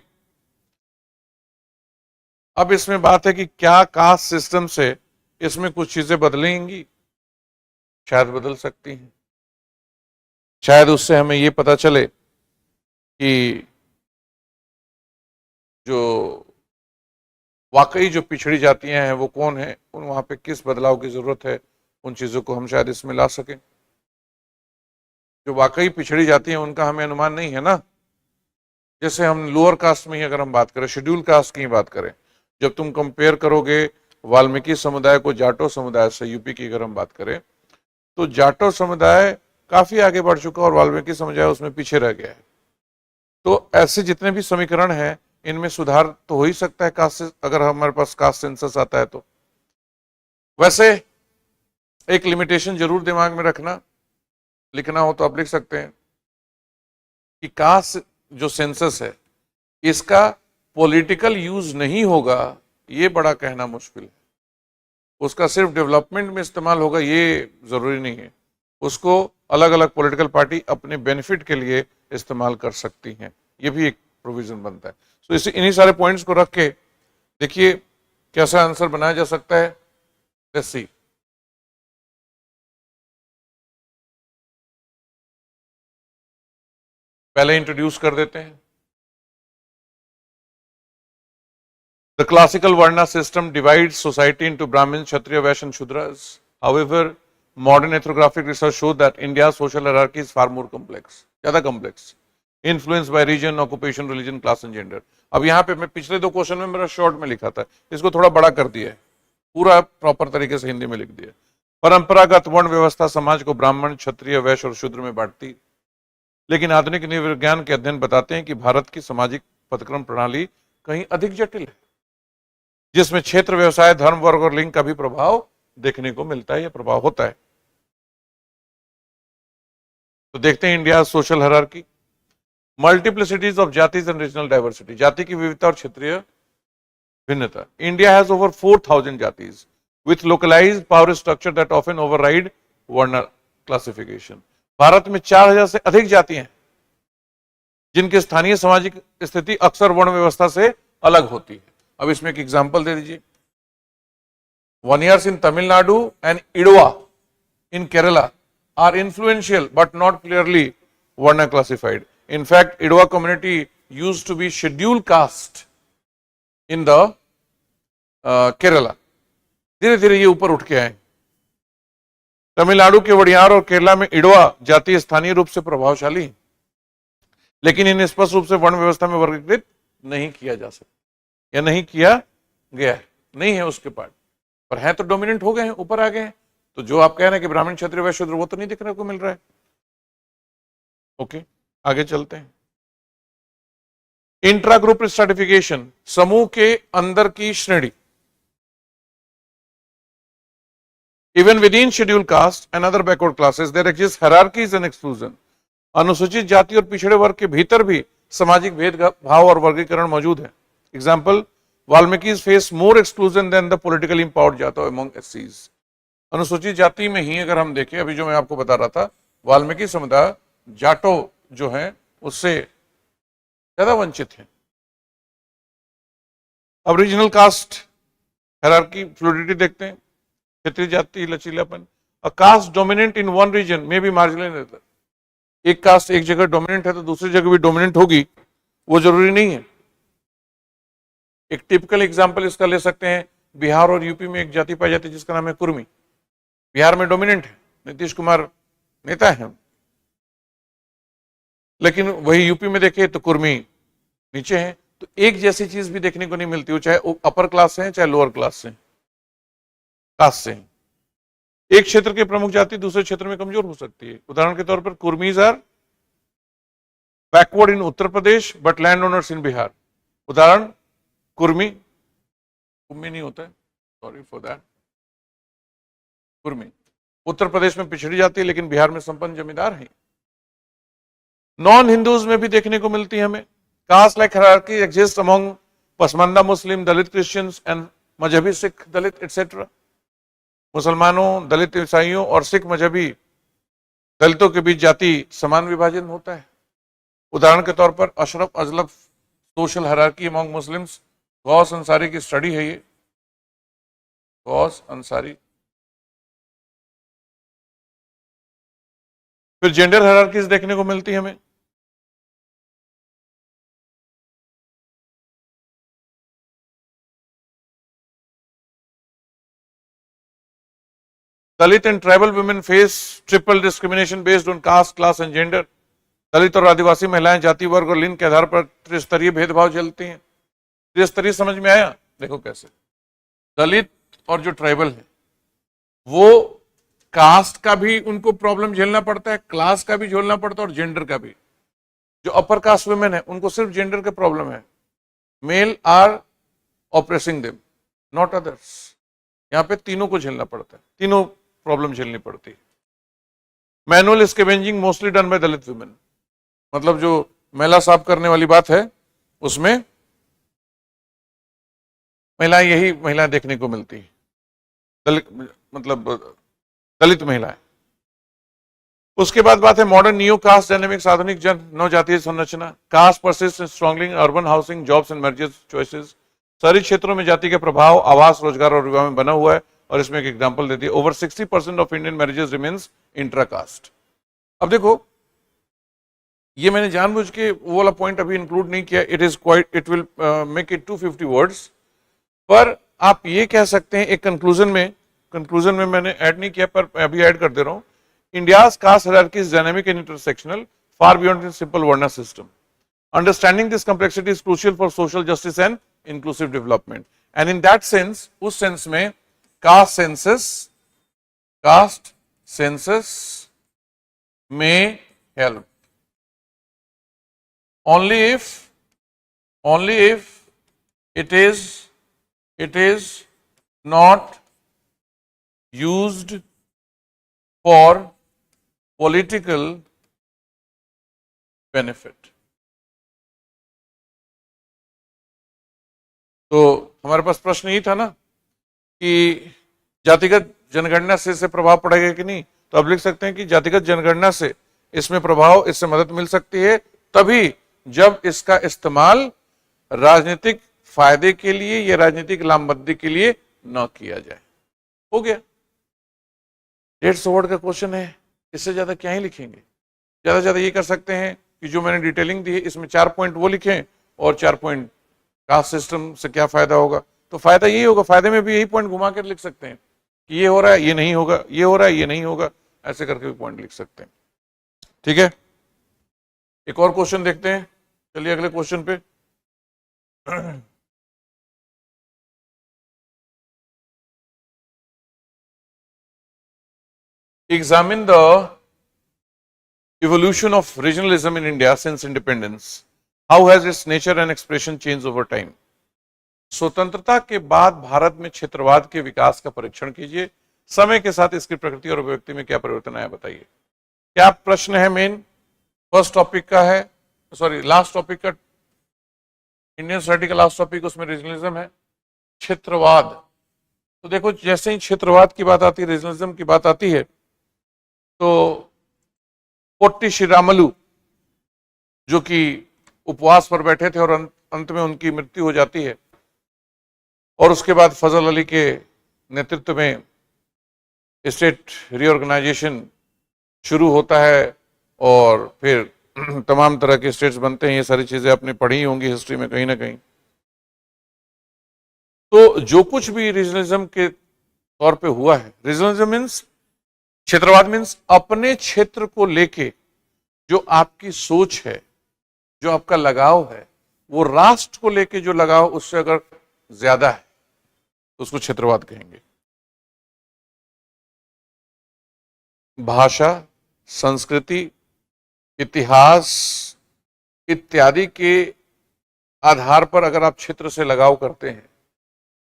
अब इसमें बात है कि क्या कास्ट सिस्टम से इसमें कुछ चीजें बदलेंगी? शायद बदल सकती हैं। शायद उससे हमें ये पता चले कि जो वाकई जो पिछड़ी जातियां हैं वो कौन है, उन वहां पे किस बदलाव की जरूरत है, उन चीजों को हम शायद इसमें ला सकें। जो वाकई पिछड़ी जाती हैं उनका हमें अनुमान नहीं है ना। जैसे हम लोअर कास्ट में ही अगर हम बात करें, शेड्यूल कास्ट की बात करें, जब तुम कंपेयर करोगे वाल्मीकि समुदाय को जाटो समुदाय से, यूपी की अगर हम बात करें तो जाटो समुदाय काफी आगे बढ़ चुका और वाल्मीकि समुदाय उसमें पीछे रह गया है। तो ऐसे जितने भी समीकरण हैं इनमें सुधार तो हो ही सकता है कास्ट, अगर हमारे पास कास्ट सेंसस आता है तो। वैसे एक लिमिटेशन जरूर दिमाग में रखना, लिखना हो तो आप लिख सकते हैं कि कास्ट जो सेंसस है इसका पॉलिटिकल यूज नहीं होगा, ये बड़ा कहना मुश्किल है। उसका सिर्फ डेवलपमेंट में इस्तेमाल होगा ये जरूरी नहीं है। उसको अलग अलग पॉलिटिकल पार्टी अपने बेनिफिट के लिए इस्तेमाल कर सकती हैं, ये भी एक प्रोविजन बनता है। तो इसी इन्हीं सारे पॉइंट्स को रख के देखिए कैसा आंसर बनाया जा सकता है। Let's see. पहले इंट्रोड्यूस कर देते हैं। The classical Varna system divides society into Brahmins, Kshatriya, Vaishya and Shudras. However, modern ethnographic research shows that India's social hierarchy is far more complex, ज़्यादा complex, influenced by region, occupation, religion, class and gender. अब यहाँ पे मैं पिछले 2 question में मेरा short में लिखा था, इसको थोड़ा बड़ा कर दिया है, पूरा प्रॉपर तरीके से हिंदी में लिख दिया। परंपरागत वर्ण व्यवस्था समाज को ब्राह्मण, क्षत्रिय, वैश्य और शूद्र में बांटती, लेकिन आधुनिक नृविज्ञान के अध्ययन बताते हैं कि भारत की सामाजिक पदक्रम प्रणाली कहीं अधिक जटिल है, जिसमें क्षेत्र, व्यवसाय, धर्म, वर्ग और लिंग का भी प्रभाव देखने को मिलता है या प्रभाव होता है। तो देखते हैं India social hierarchy. Multiplicities of jatis and regional diversity, जाति की विविधता और क्षेत्रीय भिन्नता। India has over 4000 jatis with localised power structure that often override varna classification. Bharat में 4000 से अधिक जातियां हैं जिनकी स्थानीय सामाजिक स्थिति अक्सर वर्ण व्यवस्था से अलग होती है। अब इसमें एक एग्जांपल दे दीजिए। Vaniyars in Tamil Nadu and Idwa in Kerala are influential but not clearly Varna classified. In fact, Idwa community used to be scheduled caste in the Kerala, धीरे धीरे ये ऊपर उठ के आए। तमिलनाडु के वडियार और केरला में इडवा जाति स्थानीय रूप से प्रभावशाली, लेकिन इन्हें स्पष्ट रूप से वर्ण व्यवस्था में वर्गीकृत नहीं किया जा सकता या नहीं किया गया है, नहीं है उसके पार्ट, पर है तो डोमिनेंट हो गए हैं, ऊपर आ गए हैं। तो जो आप कह रहे हैं कि ब्राह्मण क्षत्रिय वैश्य शूद्र, वो तो नहीं देखने को मिल रहा है। ओके, आगे चलते हैं। इंट्रा ग्रुप स्ट्रैटिफिकेशन, समूह के अंदर की श्रेणी। Even within scheduled caste and other backward classes there exist hierarchies and exclusion. अनुसूचित जाति और पिछड़े वर्ग के भीतर भी सामाजिक भेदभाव और वर्गीकरण मौजूद है। Example, Valmiki face more exclusion than the politically empowered Jatavs among एससीज। अनुसूचित जाति में ही अगर हम देखें, अभी जो मैं आपको बता रहा था, वाल्मीकि समुदाय जाटो जो है उससे ज्यादा वंचित है। अब रीजनल कास्ट हायरार्की फ्लूइडिटी देखते हैं। क्षेत्रीय जाति लचीलापन, a caste dominant in one region may be marginalised. एक कास्ट एक जगह डोमिनेंट है तो दूसरी जगह भी डोमिनेंट होगी, वो जरूरी नहीं है। एक टिपिकल एग्जांपल इसका ले सकते हैं, बिहार और यूपी में एक जाति पाई जाती है जिसका नाम है कुर्मी। बिहार में डोमिनेंट है, नीतीश कुमार नेता है, लेकिन वही यूपी में देखे तो कुर्मी नीचे है। तो एक जैसी चीज भी देखने को नहीं मिलती, वो चाहे अपर क्लास से है चाहे लोअर क्लास से, कास्ट से। एक क्षेत्र के प्रमुख जाति दूसरे क्षेत्र में कमजोर हो सकती है। उदाहरण के तौर पर Kurmis are backward in Uttar Pradesh but land owners in Bihar. उदाहरण, कुर्मी नहीं होता है, sorry for that, Kurmi Uttar Pradesh में पिछड़ी जाती है लेकिन बिहार में संपन्न जमींदार है। नॉन हिंदूज में भी देखने को मिलती है हमें। Caste like hierarchy exist among Pasmanda Muslim, Dalit Christians and Mazhabi Sikh Dalit etcetera. मुसलमानों, दलित ईसाइयों और सिख मजहबी दलितों के बीच जाति समान विभाजन होता है। उदाहरण के तौर पर Ashraf Ajlaf social hierarchy among Muslims, Ghaus Ansari की स्टडी है ये, गौस अंसारी। फिर जेंडर हायरार्कीज देखने को मिलती है हमें। Dalit and tribal women face triple discrimination based on caste, class and gender. Dalit और आदिवासी महिलाएं जाति, वर्ग और लिंग के आधार पर त्रिस्तरीय भेदभाव झेलती हैं। त्रिस्तरीय समझ में आया? देखो कैसे दलित और जो ट्राइबल है वो कास्ट का भी उनको प्रॉब्लम झेलना पड़ता है, क्लास का भी झेलना पड़ता है और जेंडर का भी। जो अपर कास्ट वुमेन है उनको सिर्फ जेंडर का प्रॉब्लम है, male are oppressing them not others. यहां पे तीनों को झेलना पड़ता है, तीनों प्रॉब्लम झेलनी पड़ती है। Manual scavenging mostly done by Dalit women, मतलब जो महिला साफ करने वाली बात है उसमें महिलाएं देखने को मिलती है, दलित महिलाएं। उसके बाद बात है मॉडर्न न्यू कास्ट डायनेमिक्स, आधुनिक जन नवजातीय संरचना। Caste persist strongly in urban housing, jobs and marriages choices. शहरी क्षेत्रों में जाति का प्रभाव आवास, रोजगार और विवाह में बना हुआ है। और इसमें एक एग्जांपल देती है, over 60% of Indian marriages remains इंट्राकास्ट। अब देखो ये मैंने जानबूझ के वो वाला पॉइंट अभी इंक्लूड नहीं किया, it will make it 250 words. पर आप ये कह सकते हैं एक कंक्लूजन में मैंने ऐड नहीं किया पर अभी ऐड कर दे रहा हूं, India's caste hierarchy is dynamic and intersectional far beyond the simple varna system. Understanding this complexity is crucial for social justice and inclusive development. And in that sense, उस सेंस में caste census may help only if it is not used for political benefit। तो हमारे पास प्रश्न ये था ना कि जातिगत जनगणना से प्रभाव पड़ेगा कि नहीं, तो अब लिख सकते हैं कि जातिगत जनगणना से इसमें प्रभाव, इससे मदद मिल सकती है तभी जब इसका इस्तेमाल राजनीतिक फायदे के लिए या राजनीतिक लामबंदी के लिए न किया जाए। हो गया, 150 वर्ड का क्वेश्चन है, इससे ज्यादा क्या ही लिखेंगे। ज्यादा से ज्यादा ये कर सकते हैं कि जो मैंने डिटेलिंग दी है इसमें 4 पॉइंट वो लिखें और 4 पॉइंट कास्ट सिस्टम से क्या फायदा होगा, तो फायदा यही होगा, फायदे में भी यही पॉइंट घुमा कर लिख सकते हैं कि ये हो रहा है, ये नहीं होगा, ये हो रहा है, ये नहीं होगा, ऐसे करके भी पॉइंट लिख सकते हैं। ठीक है, एक और क्वेश्चन देखते हैं, चलिए अगले क्वेश्चन पे। Examine the evolution of regionalism in India since independence. How has its nature and expression changed over time? स्वतंत्रता के बाद भारत में क्षेत्रवाद के विकास का परीक्षण कीजिए, समय के साथ इसकी प्रकृति और अभिव्यक्ति में क्या परिवर्तन आया बताइए। क्या प्रश्न है मेन फर्स्ट टॉपिक का है, सॉरी लास्ट टॉपिक का, इंडियन सोसाइटी का लास्ट टॉपिक, उसमें रीजनलिज्म है, क्षेत्रवाद। तो देखो जैसे ही क्षेत्रवाद की बात आती है, रीजनलिज्म की बात आती है, तो पोट्टी श्रीरामलू जो कि उपवास पर बैठे थे और अंत में उनकी मृत्यु हो जाती है, और उसके बाद फजल अली के नेतृत्व में स्टेट रीऑर्गेनाइजेशन शुरू होता है और फिर तमाम तरह के स्टेट्स बनते हैं। ये सारी चीजें आपने पढ़ी होंगी हिस्ट्री में कहीं ना कहीं। तो जो कुछ भी रीजनलिज्म के तौर पे हुआ है, रीजनलिज्म मीन्स, क्षेत्रवाद मीन्स अपने क्षेत्र को लेके जो आपकी सोच है, जो आपका लगाव है, वो राष्ट्र को लेके जो लगाव उससे अगर ज्यादा है तो उसको क्षेत्रवाद कहेंगे। भाषा, संस्कृति, इतिहास इत्यादि के आधार पर अगर आप क्षेत्र से लगाव करते हैं,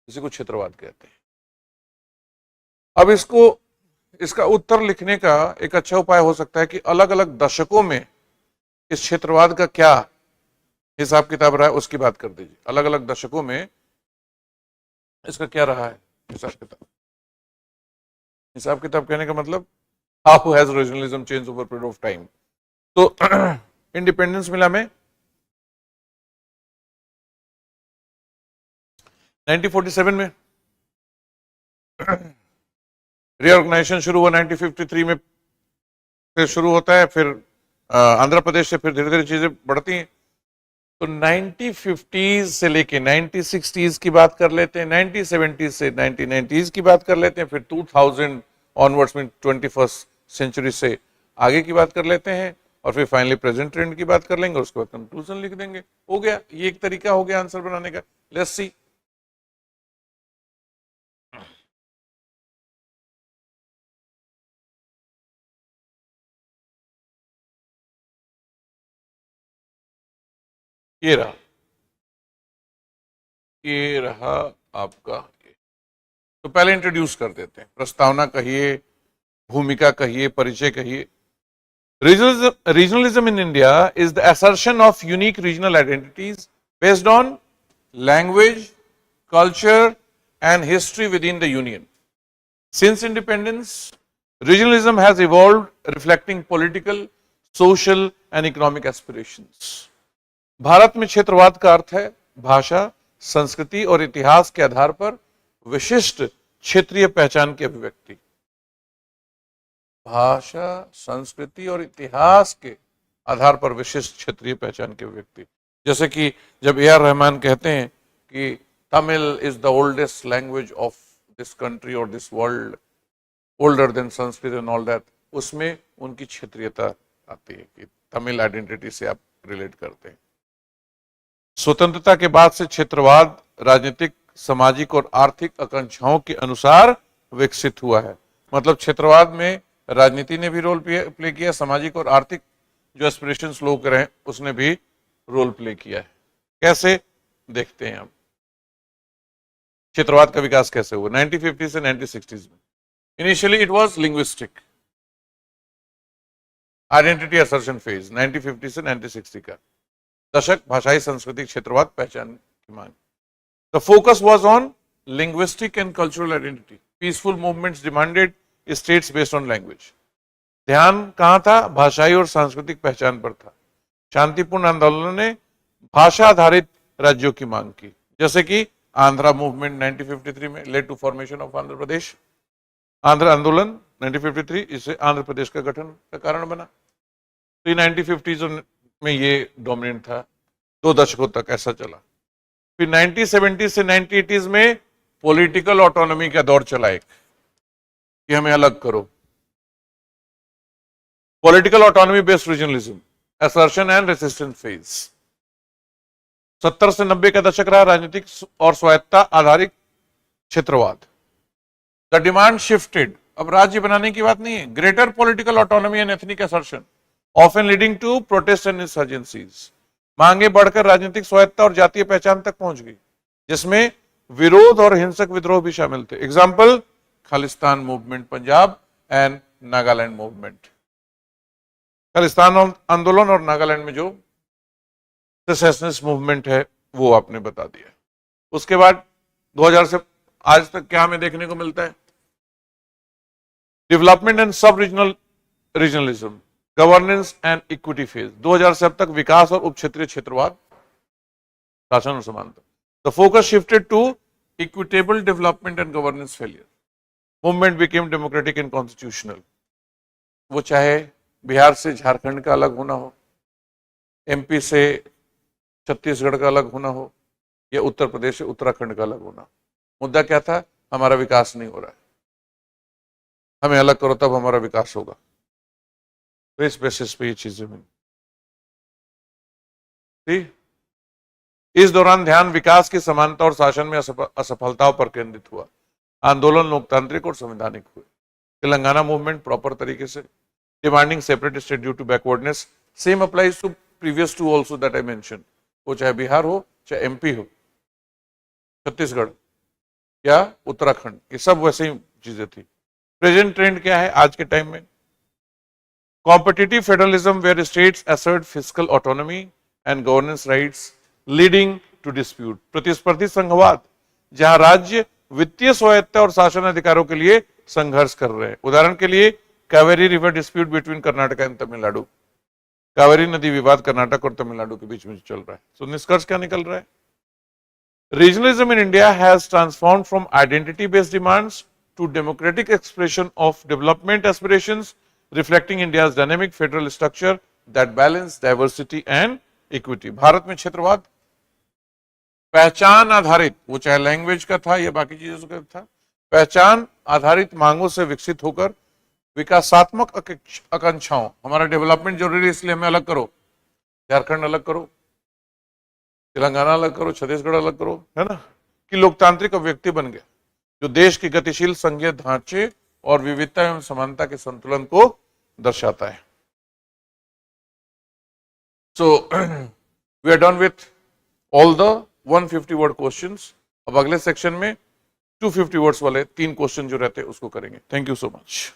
इसी को क्षेत्रवाद कहते हैं। अब इसका उत्तर लिखने का एक अच्छा उपाय हो सकता है कि अलग अलग दशकों में इस क्षेत्रवाद का क्या हिसाब किताब रहा है उसकी बात कर दीजिए। अलग अलग दशकों में इसका क्या रहा है हिसाब किताब। हिसाब किताब कहने का मतलब how has regionalism change over period of time. तो इंडिपेंडेंस मिला में 1947 में, रीऑर्गेनाइजेशन शुरू हुआ 1953 में, फिर शुरू होता है, फिर आंध्र प्रदेश से फिर धीरे धीरे चीजें बढ़ती हैं। तो 1950s से लेके 1960s की बात कर लेते हैं, 1970s से 1990s की बात कर लेते हैं, फिर 2000 ऑनवर्ड्स में 21st सेंचुरी से आगे की बात कर लेते हैं, और फिर फाइनली प्रेजेंट ट्रेंड की बात कर लेंगे और उसके बाद कंक्लूजन लिख देंगे। हो गया, ये एक तरीका हो गया आंसर बनाने का। Let's see. ये रहा आपका। तो पहले इंट्रोड्यूस कर देते हैं, प्रस्तावना कहिए, भूमिका कहिए, परिचय कहिए। Regionalism in India is the assertion of unique regional identities based on language, culture, and history within the Union. Since independence, regionalism has evolved, reflecting political, social, and economic aspirations. Bharat में क्षेत्रवाद का अर्थ है भाषा, संस्कृति और इतिहास के आधार पर विशिष्ट क्षेत्रीय पहचान की अभिव्यक्ति। भाषा, संस्कृति और इतिहास के आधार पर विशिष्ट क्षेत्रीय पहचान की अभिव्यक्ति। जैसे कि जब A.R. रहमान कहते हैं कि Tamil is the oldest language of this country और this world, older than Sanskrit and all that, उसमें उनकी क्षेत्रीयता आती है कि तमिल आइडेंटिटी से आप रिलेट करते हैं। स्वतंत्रता के बाद से क्षेत्रवाद राजनीतिक, सामाजिक और आर्थिक आकांक्षाओं के अनुसार विकसित हुआ है। मतलब क्षेत्रवाद में राजनीति ने भी रोल प्ले किया, सामाजिक और आर्थिक जो एस्पिरेशंस लोग रहे उसने भी रोल प्ले किया है। कैसे देखते हैं हम क्षेत्रवाद का विकास कैसे हुआ 1950 से 1960s में। Initially it was linguistic identity assertion phase 1950 से 1960 का दशक, भाषाई सांस्कृतिक क्षेत्रवाद पहचान की मांग। The focus was on linguistic and cultural identity. Peaceful movements demanded states based on language. ध्यान कहां था? भाषाई और सांस्कृतिक पहचान पर था। शांतिपूर्ण आंदोलनों ने भाषा आधारित राज्यों की मांग की, जैसे कि आंध्रा मूवमेंट 1953 में led to formation of Andhra Pradesh. Andhra आंदोलन 1953 इससे आंध्र प्रदेश का गठन का कारण बना। तो 1950s में ये डोमिनेंट था, 2 दशकों तक ऐसा चला। फिर 1970 से 1980 में पॉलिटिकल ऑटोनॉमी का दौर चला एक, कि हमें अलग करो, political autonomy based regionalism, assertion and resistance phase. 70 से 90 का दशक रहा राजनीतिक और स्वायत्ता आधारित क्षेत्रवाद। द डिमांड शिफ्टेड, अब राज्य बनाने की बात नहीं है, greater political autonomy and ethnic assertion often leading to protest and insurgencies. मांगे बढ़कर राजनीतिक स्वायत्ता और जातीय पहचान तक पहुंच गई, जिसमें विरोध और हिंसक विद्रोह भी शामिल थे। Example, Khalistan movement Punjab and Nagaland movement. Khalistan आंदोलन और नागालैंड में जो सेसेशनिस्ट मूवमेंट है वो आपने बता दिया। उसके बाद 2000 से आज तक क्या हमें देखने को मिलता है? डेवलपमेंट एंड सब regional regionalism, governance and equity phase. 2000 से अब तक विकास और उपक्षेत्रीय क्षेत्रवाद, शासन और समानता। The focus shifted to equitable development and governance failure. Movement became democratic and constitutional. वो चाहे बिहार से झारखंड का अलग होना हो, एमपी से छत्तीसगढ़ का अलग होना हो, या उत्तर प्रदेश से उत्तराखंड का अलग होना। मुद्दा क्या था? हमारा विकास नहीं हो रहा है, हमें अलग करो तब हमारा विकास होगा। तो इस बेसिस पे ये चीजें मिली। इस दौरान ध्यान विकास की समानता और शासन में असफलताओं पर केंद्रित हुआ। आंदोलन लोकतांत्रिक और संवैधानिक हुए। तेलंगाना मूवमेंट प्रॉपर तरीके से demanding separate state due to backwardness. Same applies to previous to also that I mention. वो चाहे बिहार हो, चाहे एमपी हो, छत्तीसगढ़ या उत्तराखंड, ये सब वैसे ही चीजें थी। प्रेजेंट ट्रेंड क्या है आज के टाइम में? Competitive federalism where states assert fiscal autonomy and governance rights leading to dispute. प्रतिस्पर्धी संघवाद, जहां राज्य वित्तीय स्वायत्ता और शासन अधिकारों के लिए संघर्ष कर रहे हैं। उदाहरण के लिए Kaveri river dispute between Karnataka and Tamil Nadu. Kaveri नदी विवाद कर्नाटक और तमिलनाडु के बीच में चल रहा है। तो निष्कर्ष क्या निकल रहा है? Regionalism in India has transformed from identity based demands to democratic expression of development aspirations, reflecting India's dynamic federal structure that balance diversity and equity. Bharat में क्षेत्रवाद पहचान आधारित, वो चाहे लैंग्वेज का था या बाकी चीजों का था, पहचान आधारित मांगों से विकसित होकर विकासात्मक आकांक्षाओं, हमारा डेवलपमेंट जरूरी है इसलिए हमें अलग करो, झारखंड अलग करो, तेलंगाना अलग करो, छत्तीसगढ़ अलग करो, है ना, कि लोकतांत्रिक अभिव्यक्ति बन गया जो देश की गतिशील संघीय ढांचे और विविधता एवं समानता के संतुलन को दर्शाता है। So we are done with all the 150 word questions. अब अगले सेक्शन में 250 वर्ड्स वाले 3 क्वेश्चन जो रहते हैं उसको करेंगे। Thank you so much.